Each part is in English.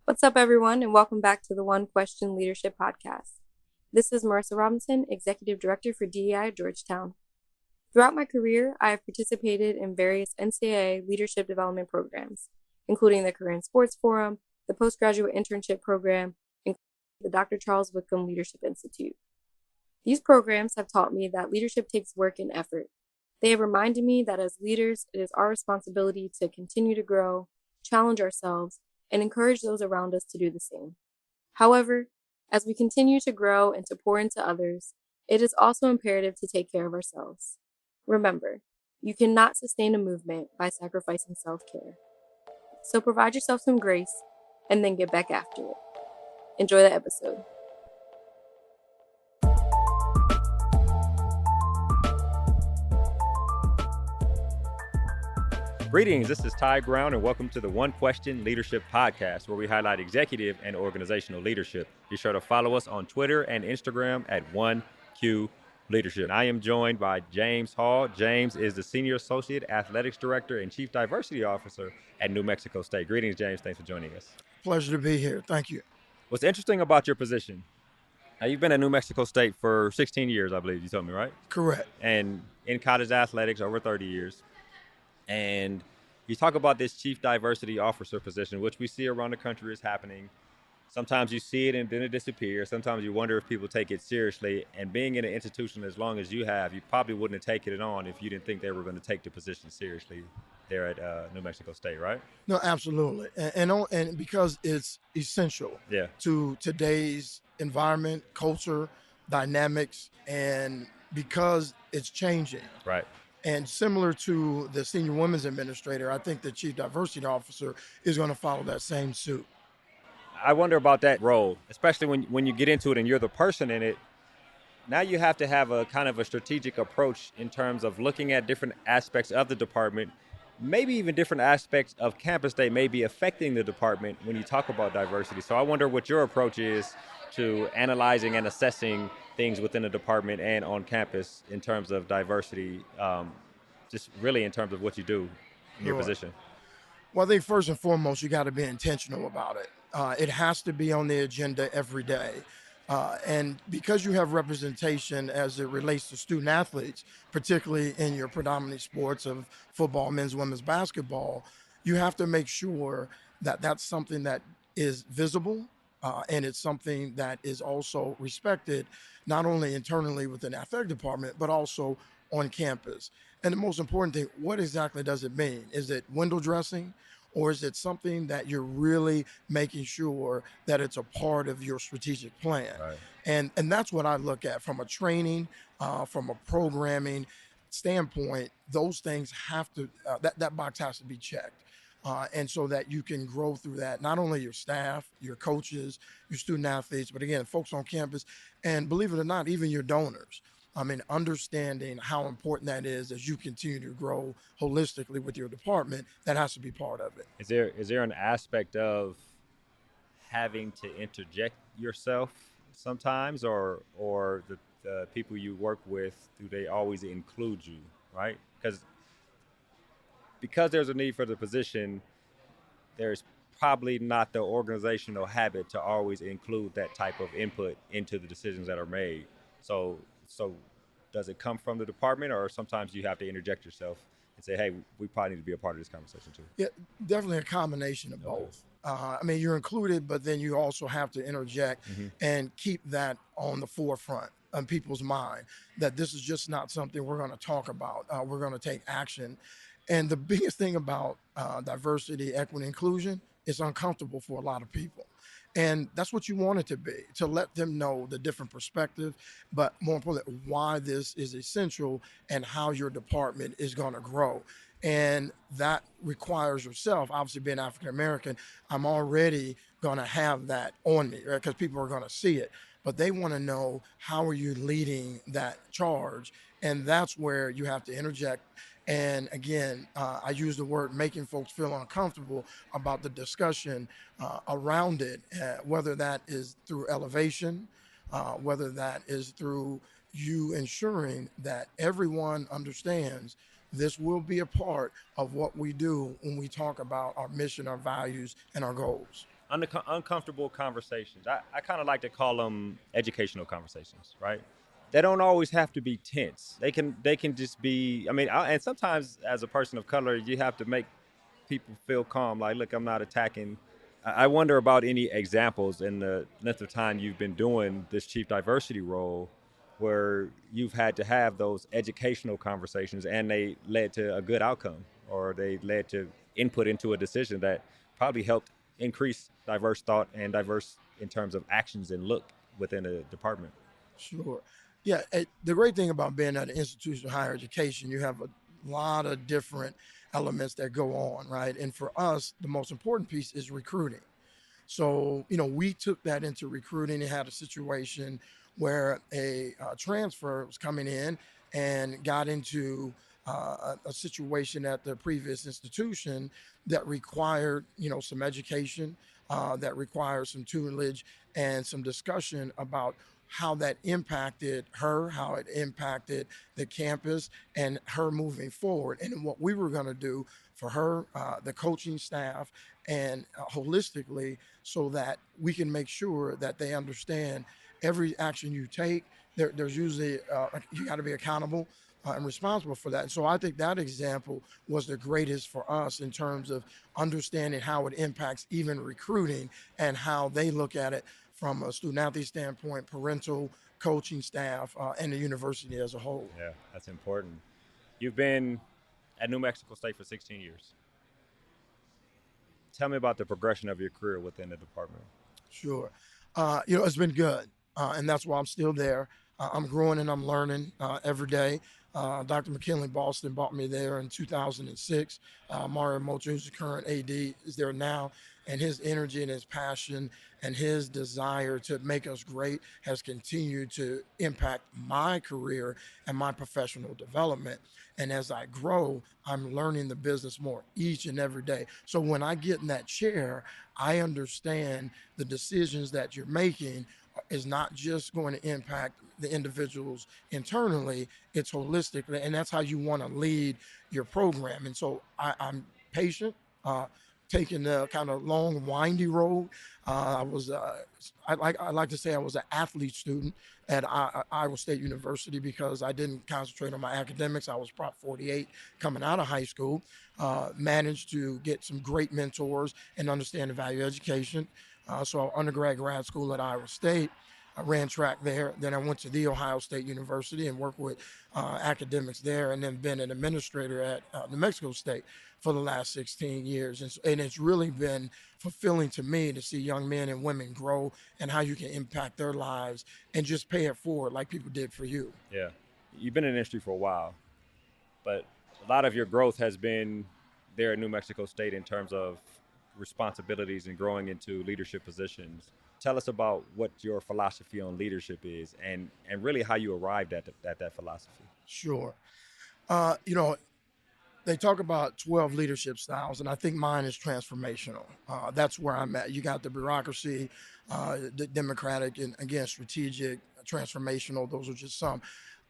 What's up, everyone, and welcome back to the One Question Leadership Podcast. This is Marissa Robinson, Executive Director for DEI at Georgetown. Throughout my career, I have participated in various NCAA leadership development programs, including the Career and Sports Forum, the Postgraduate Internship Program, and the Dr. Charles Whitcomb Leadership Institute. These programs have taught me that leadership takes work and effort. They have reminded me that as leaders, it is our responsibility to continue to grow, challenge ourselves, and encourage those around us to do the same. However, as we continue to grow and to pour into others, it is also imperative to take care of ourselves. Remember, you cannot sustain a movement by sacrificing self-care. So provide yourself some grace and then get back after it. Enjoy the episode. Greetings, this is Ty Brown, and welcome to the One Question Leadership Podcast, where we highlight executive and organizational leadership. Be sure to follow us on Twitter and Instagram at 1Q Leadership. I am joined by James Hall. James is the Senior Associate Athletics Director and Chief Diversity Officer at New Mexico State. Greetings, James. Thanks for joining us. Pleasure to be here. Thank you. What's interesting about your position? Now, you've been at New Mexico State for 16 years, I believe you told me, right? Correct. And in college athletics, over 30 years. And you talk about this chief diversity officer position, which we see around the country is happening. Sometimes you see it and then it disappears. Sometimes you wonder if people take it seriously. And being in an institution as long as you have, you probably wouldn't have taken it on if you didn't think they were going to take the position seriously there at New Mexico State, right? No, absolutely. And because it's essential Yeah. to today's environment, culture, dynamics, and because it's changing. Right. And similar to the senior women's administrator, I think the chief diversity officer is going to follow that same suit. I wonder about that role, especially when you get into it and you're the person in it. Now you have to have a kind of a strategic approach in terms of looking at different aspects of the department, maybe even different aspects of campus that may be affecting the department when you talk about diversity. So I wonder what your approach is to analyzing and assessing things within the department and on campus in terms of diversity, just really in terms of what you do in your Sure. position. Well, I think first and foremost, you got to be intentional about it. It has to be on the agenda every day. And because you have representation as it relates to student athletes, particularly in your predominant sports of football, men's, women's basketball, you have to make sure that that's something that is visible and it's something that is also respected, not only internally within the athletic department, but also on campus. And the most important thing, what exactly does it mean? Is it window dressing? Or is it something that you're really making sure that it's a part of your strategic plan? Right. And that's what I look at from a training, from a programming standpoint. Those things have to that box has to be checked, and so that you can grow through that. Not only your staff, your coaches, your student athletes, but again, folks on campus, and believe it or not, even your donors. I mean, understanding how important that is as you continue to grow holistically with your department, that has to be part of it. Is there an aspect of having to interject yourself sometimes, or the people you work with, do they always include you, right? Because there's a need for the position, there's probably not the organizational habit to always include that type of input into the decisions that are made. So does it come from the department, or sometimes you have to interject yourself and say, hey, we probably need to be a part of this conversation too? Yeah, definitely a combination of Okay. both. I mean, you're included, but then you also have to interject Mm-hmm. and keep that on the forefront of people's mind that this is just not something we're going to talk about. We're going to take action. And the biggest thing about diversity, equity, inclusion is uncomfortable for a lot of people. And that's what you want it to be, to let them know the different perspective, but more importantly, why this is essential and how your department is going to grow. And that requires yourself, obviously being African American, I'm already going to have that on me, right? Because people are going to see it. But they want to know, how are you leading that charge? And that's where you have to interject. And again, I use the word making folks feel uncomfortable about the discussion around it, whether that is through elevation, whether that is through you ensuring that everyone understands this will be a part of what we do when we talk about our mission, our values, and our goals. uncomfortable conversations. I kind of like to call them educational conversations, right? They don't always have to be tense. They can just be. I mean, and sometimes as a person of color, you have to make people feel calm. Like, look, I'm not attacking. I wonder about any examples in the length of time you've been doing this chief diversity role where you've had to have those educational conversations and they led to a good outcome or they led to input into a decision that probably helped increase diverse thought and diverse in terms of actions and look within a department. Sure. Yeah. The great thing about being at an institution of higher education, you have a lot of different elements that go on, right? And for us, the most important piece is recruiting. So, we took that into recruiting and had a situation where a transfer was coming in and got into a situation at the previous institution that required, some education, that required some tutelage and some discussion about how that impacted her, how it impacted the campus, and her moving forward. And what we were going to do for her, the coaching staff, and holistically, so that we can make sure that they understand every action you take. There's usually you got to be accountable and responsible for that. And so I think that example was the greatest for us in terms of understanding how it impacts even recruiting and how they look at it from a student athlete standpoint, parental, coaching staff, and the university as a whole. Yeah, that's important. You've been at New Mexico State for 16 years. Tell me about the progression of your career within the department. Sure. It's been good. And that's why I'm still there. I'm growing and I'm learning every day. Dr. McKinley Boston brought me there in 2006. Mario Mocha, who's the current AD, is there now. And his energy and his passion and his desire to make us great has continued to impact my career and my professional development. And as I grow, I'm learning the business more each and every day. So when I get in that chair, I understand the decisions that you're making is not just going to impact the individuals internally, it's holistically, and that's how you want to lead your program. And so I'm patient, taking the kind of long, windy road. I like to say I was an athlete student at Iowa State University because I didn't concentrate on my academics. I was Prop 48 coming out of high school. Managed to get some great mentors and understand the value of education. So undergrad, grad school at Iowa State. I ran track there. Then I went to the Ohio State University and worked with academics there, and then been an administrator at New Mexico State for the last 16 years. And it's really been fulfilling to me to see young men and women grow and how you can impact their lives and just pay it forward like people did for you. Yeah. You've been in the industry for a while, but a lot of your growth has been there at New Mexico State in terms of responsibilities and growing into leadership positions. Tell us about what your philosophy on leadership is and really how you arrived at that philosophy. Sure. Uh, you know, they talk about 12 leadership styles, and I think mine is transformational. That's where I'm at. You got the bureaucracy, the democratic, and again, strategic, transformational. Those are just some.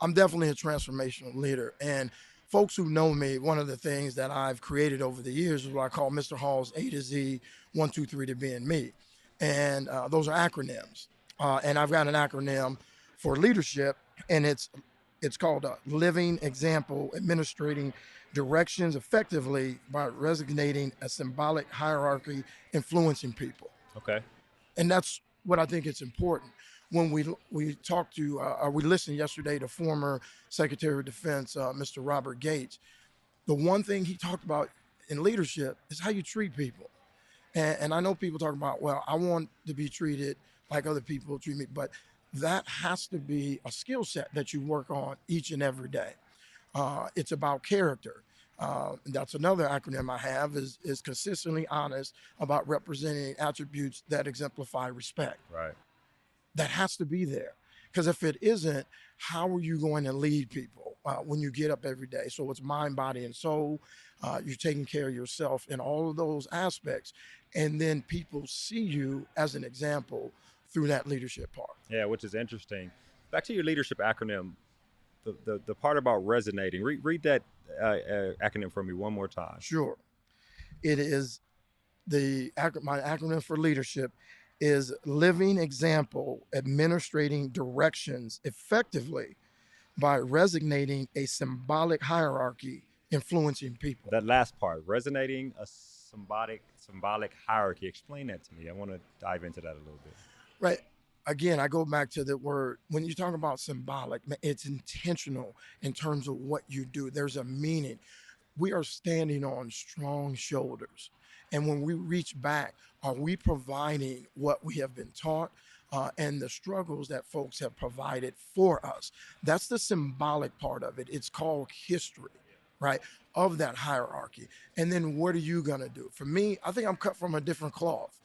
I'm definitely a transformational leader. And folks who know me, one of the things that I've created over the years is what I call Mr. Hall's A to Z, 1, 2, 3 to being me. And those are acronyms. And I've got an acronym for leadership, and it's called a living example, administrating directions effectively by resonating a symbolic hierarchy, influencing people. Okay. And that's what I think it's important. When we talked to, or we listened yesterday to former Secretary of Defense, Mr. Robert Gates, the one thing he talked about in leadership is how you treat people. And I know people talk about, well, I want to be treated like other people treat me, but that has to be a skill set that you work on each and every day. It's about character. That's another acronym I have is consistently honest about representing attributes that exemplify respect. Right. That has to be there. Because if it isn't, how are you going to lead people when you get up every day? So it's mind, body, and soul. You're taking care of yourself in all of those aspects. And then people see you as an example through that leadership part. Yeah, which is interesting. Back to your leadership acronym, the part about resonating. Read that acronym for me one more time. Sure. It is my acronym for leadership is living example, administrating directions effectively by resonating a symbolic hierarchy, influencing people. That last part, resonating a symbolic hierarchy. Explain that to me. I want to dive into that a little bit. Right. Again, I go back to the word when you talk about symbolic, it's intentional in terms of what you do. There's a meaning. We are standing on strong shoulders. And when we reach back, are we providing what we have been taught and the struggles that folks have provided for us? That's the symbolic part of it. It's called history, right? Of that hierarchy. And then what are you going to do? For me, I think I'm cut from a different cloth.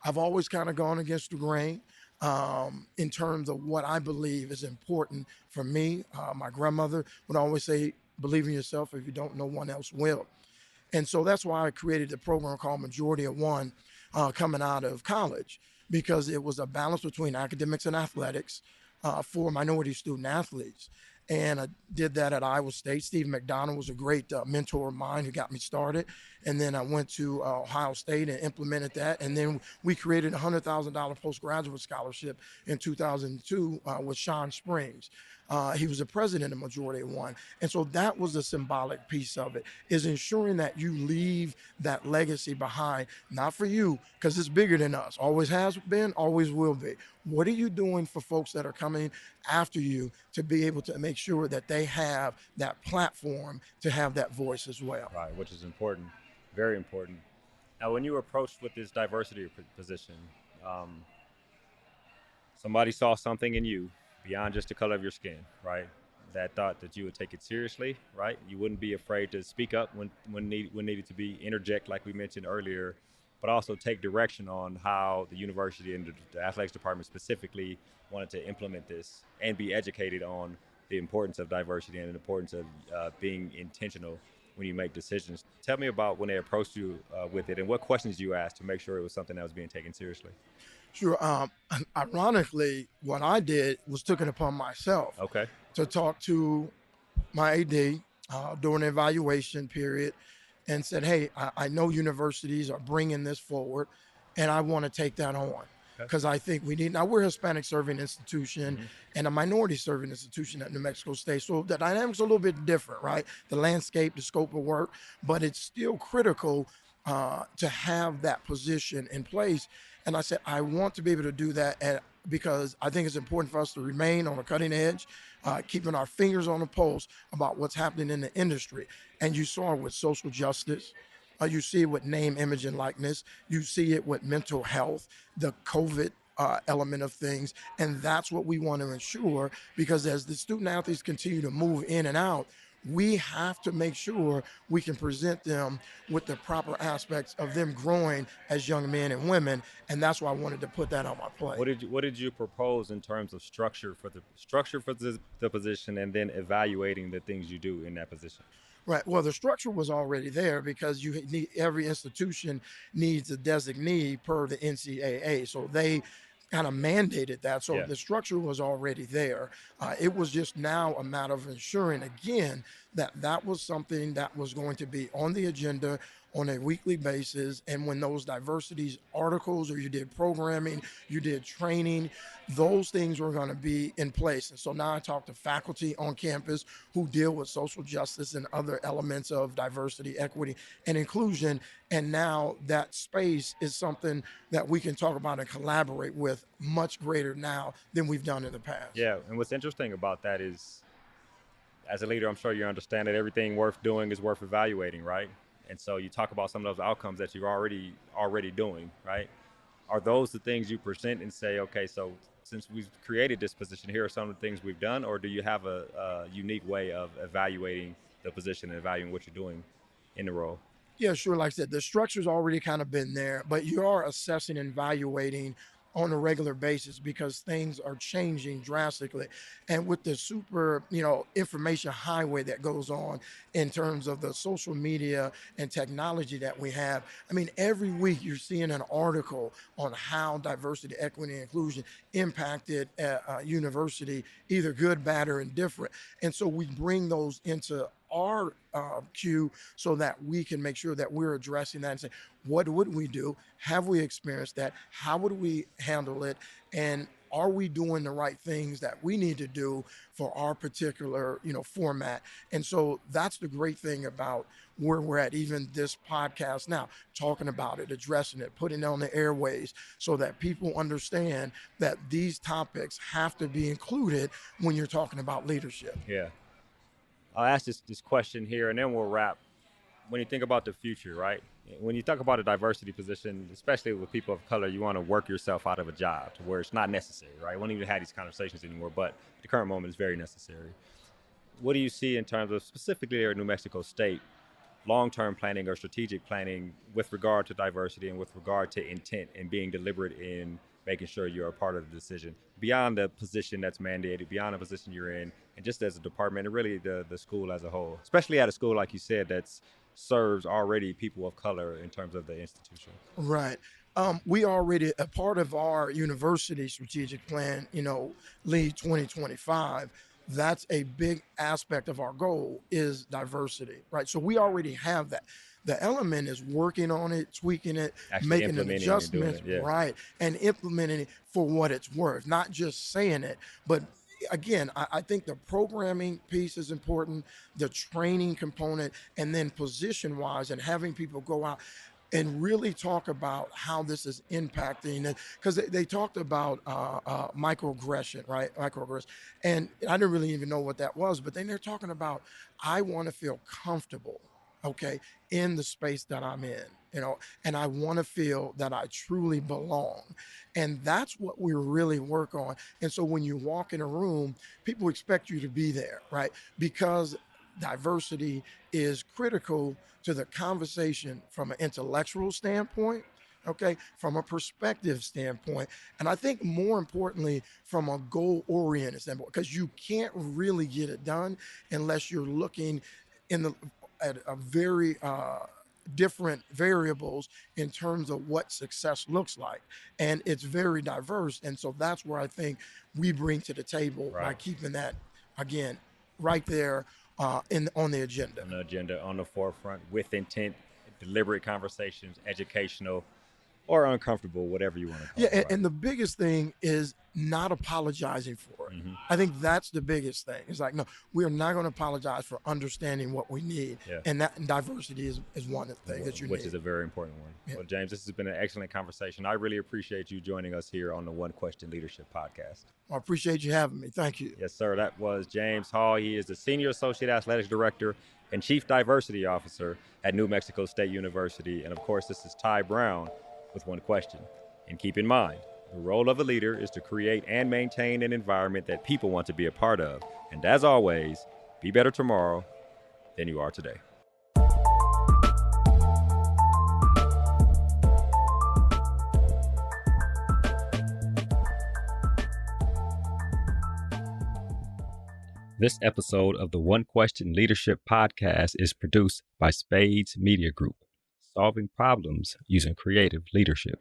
I've always kind of gone against the grain in terms of what I believe is important for me. My grandmother would always say, believe in yourself. If you don't, no one else will. And so that's why I created a program called Majority of One coming out of college, because it was a balance between academics and athletics for minority student athletes. And I did that at Iowa State. Steve McDonald was a great mentor of mine who got me started. And then I went to Ohio State and implemented that. And then we created a $100,000 postgraduate scholarship in 2002 with Sean Springs. He was the president of Majority of One. And so that was the symbolic piece of it, is ensuring that you leave that legacy behind, not for you, because it's bigger than us. Always has been, always will be. What are you doing for folks that are coming after you to be able to make sure that they have that platform to have that voice as well? Right, which is important, very important. Now, when you were approached with this diversity position, um, somebody saw something in you beyond just the color of your skin, right? That thought that you would take it seriously, right? You wouldn't be afraid to speak up when needed to be, interject like we mentioned earlier, but also take direction on how the university and the athletics department specifically wanted to implement this and be educated on the importance of diversity and the importance of being intentional when you make decisions. Tell me about when they approached you with it and what questions you asked to make sure it was something that was being taken seriously. Sure. Ironically, what I did was took it upon myself Okay. to talk to my AD during the evaluation period and said, hey, I know universities are bringing this forward and I want to take that on Okay. because I think we need, now we're a Hispanic serving institution Mm-hmm. and a minority serving institution at New Mexico State. So the dynamics are a little bit different, right? The landscape, the scope of work, but it's still critical to have that position in place. And I said, I want to be able to do that because I think it's important for us to remain on the cutting edge, keeping our fingers on the pulse about what's happening in the industry. And you saw it with social justice. You see it with name, image, and likeness. You see it with mental health, the COVID element of things. And that's what we want to ensure, because as the student athletes continue to move in and out, we have to make sure we can present them with the proper aspects of them growing as young men and women. And that's why I wanted to put that on my plate. What did you propose in terms of structure for the position and then evaluating the things you do in that position? Right. Well, the structure was already there because you need, every institution needs a designee per the NCAA. So they kind of mandated that. So Yeah. the structure was already there. It was just now a matter of ensuring again that that was something that was going to be on the agenda on a weekly basis. And when those diversities articles, or you did programming, you did training, those things were going to be in place. And so now I talk to faculty on campus who deal with social justice and other elements of diversity, equity, and inclusion. And now that space is something that we can talk about and collaborate with much greater now than we've done in the past. Yeah, and what's interesting about that is, as a leader, I'm sure you understand that everything worth doing is worth evaluating, right? And so you talk about some of those outcomes that you're already doing, right? Are those the things you present and say, okay, so since we've created this position, here are some of the things we've done, or do you have a unique way of evaluating the position and evaluating what you're doing in the role? Yeah, sure. Like I said, the structure's already kind of been there, but you are assessing and evaluating on a regular basis because things are changing drastically. And with the super, information highway that goes on in terms of the social media and technology that we have, I mean, every week you're seeing an article on how diversity, equity, and inclusion impacted a university, either good, bad, or indifferent. And so we bring those into our cue so that we can make sure that we're addressing that and say, what would we do? Have we experienced that? How would we handle it? And are we doing the right things that we need to do for our particular, format? And so that's the great thing about where we're at, even this podcast now, talking about it, addressing it, putting it on the airways so that people understand that these topics have to be included when you're talking about leadership. Yeah. I'll ask this question here and then we'll wrap. When you think about the future, right? When you talk about a diversity position, especially with people of color, you want to work yourself out of a job to where it's not necessary, right? We don't even have these conversations anymore, but at the current moment, it's very necessary. What do you see in terms of specifically there in New Mexico State, long-term planning or strategic planning with regard to diversity and with regard to intent and being deliberate in making sure you're a part of the decision beyond the position that's mandated, beyond the position you're in, and just as a department and really the school as a whole, especially at a school, like you said, that's serves already people of color in terms of the institution. Right. We already, a part of our university strategic plan, Lead 2025, that's a big aspect of our goal is diversity, right? So we already have that. The element is working on it, tweaking it, Actually making an implementing and doing adjustment, it, yeah. right, and implementing it for what it's worth, not just saying it, but again, I think the programming piece is important, the training component, and then position wise, and having people go out and really talk about how this is impacting it. Because they talked about microaggression, right? Microaggression. And I didn't really even know what that was, but then they're talking about, I want to feel comfortable, okay, in the space that I'm in, and I want to feel that I truly belong. And that's what we really work on. And so when you walk in a room, people expect you to be there, right? Because diversity is critical to the conversation from an intellectual standpoint, okay, from a perspective standpoint, and I think more importantly, from a goal oriented standpoint, because you can't really get it done unless you're looking in the at a very different variables in terms of what success looks like, and it's very diverse. And so that's where I think we bring to the table by Right. keeping that again right there on the agenda. On the agenda, on the forefront, with intent, deliberate conversations, educational or uncomfortable, whatever you want to call Yeah, it. and, Right? and the biggest thing is not apologizing for it. Mhm. I think that's the biggest thing. It's like, no, we are not going to apologize for understanding what we need. Yeah. And diversity is one of the things that you Which need. is a very important one. Yeah. Well, James, this has been an excellent conversation. I really appreciate you joining us here on the One Question Leadership Podcast. I appreciate you having me. Thank you. Yes, sir. That was James Hall. He is the Senior Associate Athletics Director and Chief Diversity Officer at New Mexico State University. And of course, this is Ty Brown with One Question. And keep in mind, the role of a leader is to create and maintain an environment that people want to be a part of. And as always, be better tomorrow than you are today. This episode of the One Question Leadership Podcast is produced by Spades Media Group, solving problems using creative leadership.